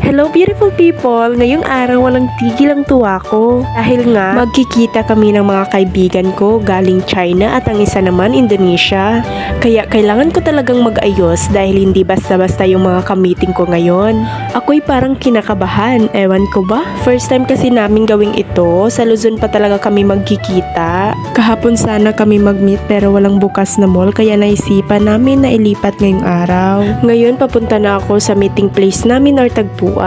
Hello beautiful people! Ngayong araw walang tigil ang tuwa ko. Dahil nga, magkikita kami ng mga kaibigan ko galing China at ang isa naman Indonesia. Kaya kailangan ko talagang mag-ayos dahil hindi basta-basta yung mga ka-meeting ko ngayon. Ako'y parang kinakabahan, ewan ko ba? First time kasi namin gawing ito, sa Luzon pa talaga kami magkikita. Kahapon sana kami mag-meet pero walang bukas na mall kaya naisipan namin na ilipat ngayong araw. Ngayon papunta na ako sa meeting place namin or tagpuan.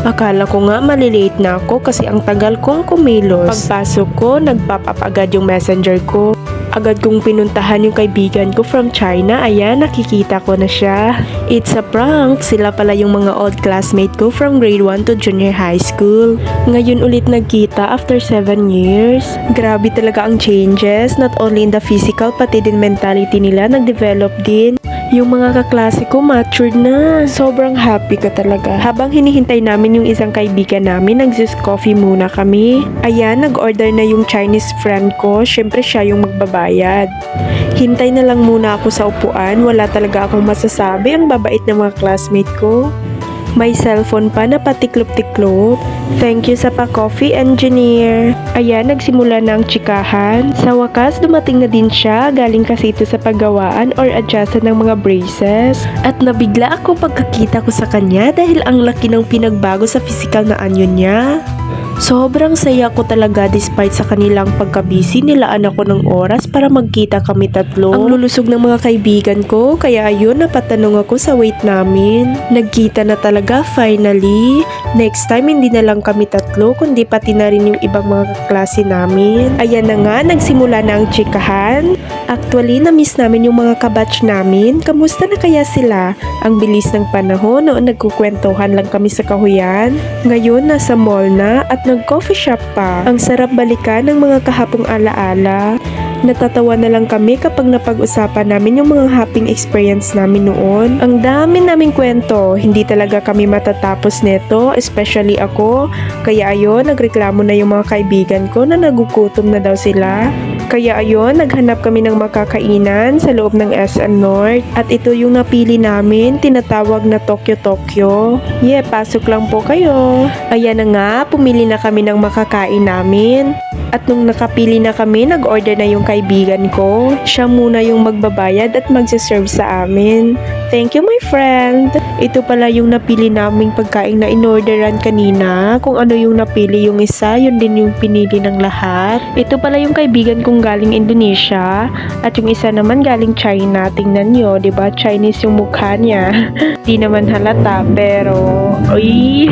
Akala ko nga malilate na ako kasi ang tagal kong kumilos. Pagpasok ko, nag-pop up agad yung messenger ko. Agad kong pinuntahan yung kaibigan ko from China. Ayan, nakikita ko na siya. It's a prank. Sila pala yung mga old classmate ko from grade 1 to junior high school. Ngayon ulit nagkita after 7 years. Grabe talaga ang changes. Not only in the physical, pati din mentality nila nag-develop din. Yung mga kaklase ko matured na. Sobrang happy ko talaga. Habang hinihintay namin yung isang kaibigan namin, nag-juice coffee muna kami. Ayan, nag-order na yung Chinese friend ko. Syempre siya yung magbabayad. Hintay na lang muna ako sa upuan. Wala talaga akong masasabi. Ang babait ng mga classmate ko. May cellphone pa na patiklop-tiklop. Thank you sa pa-coffee engineer. Ayan, nagsimula na ang tsikahan. Sa wakas, dumating na din siya. Galing kasi ito sa paggawaan or adjustan ng mga braces. At nabigla ako pagkakita ko sa kanya dahil ang laki ng pinagbago sa physical na anyo niya. Sobrang saya ko talaga despite sa kanilang pagkabisi, nilaan ako ng oras para magkita kami tatlo. Ang lulusog ng mga kaibigan ko, kaya ayun, napatanong ako sa weight namin. Nagkita na talaga finally. Next time, hindi na lang kami tatlo, kundi pati na rin yung ibang mga kaklase namin. Ayan na nga, nagsimula na ang tsikahan. Actually, na-miss namin yung mga kabatch namin. Kamusta na kaya sila? Ang bilis ng panahon, noon nagkukwentuhan lang kami sa kahuyan. Ngayon, nasa mall na at nag-coffee shop pa. Ang sarap balikan ng mga kahapong alaala. Natatawa na lang kami kapag napag-usapan namin yung mga happy experience namin noon. Ang dami naming kwento. Hindi talaga kami matatapos neto, especially ako. Kaya ayun, nagreklamo na yung mga kaibigan ko na nagugutom na daw sila. Kaya ayun, naghanap kami ng makakainan sa loob ng SM North. At ito yung napili namin, tinatawag na Tokyo. Yeah, pasok lang po kayo. Ayan na nga, pumili na kami ng makakain namin. At nung nakapili na kami, nag-order na yung kaibigan ko. Siya muna yung magbabayad at magsaserve sa amin. Thank you my friend! Ito pala yung napili naming pagkain na inorderan kanina. Kung ano yung napili yung isa, yun din yung pinili ng lahat. Ito pala yung kaibigan kong galing Indonesia. At yung isa naman galing China. Tingnan nyo, diba? Chinese yung mukha niya. Di naman halata, pero... Uy!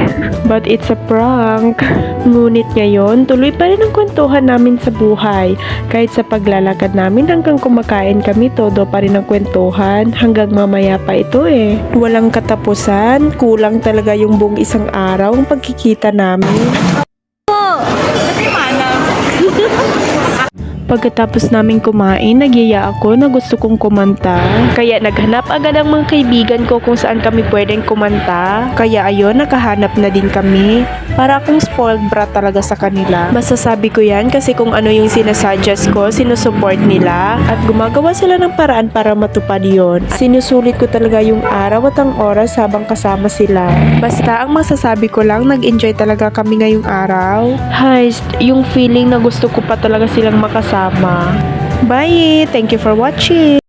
But it's a prank. Ngunit ngayon, tuloy pa rin ang kwentuhan namin sa buhay. Kahit sa paglalakad namin hanggang kumakain kami, todo pa rin ang kwentuhan. Hanggang mamaya pa ito eh. Walang katapusan, kulang talaga yung buong isang araw ang pagkikita namin. Pagkatapos namin kumain, nagyaya ako na gusto kong kumanta. Kaya naghanap agad ang mga kaibigan ko kung saan kami pwedeng kumanta. Kaya ayun, nakahanap na din kami. Para akong spoiled brat talaga sa kanila. Masasabi ko yan kasi kung ano yung sinasuggest ko, sinusupport nila. At gumagawa sila ng paraan para matupad yon. Sinusulit ko talaga yung araw at ang oras habang kasama sila. Basta ang masasabi ko lang, nag-enjoy talaga kami ngayong araw. Heist, yung feeling na gusto ko pa talaga silang makasama. Bye! Thank you for watching!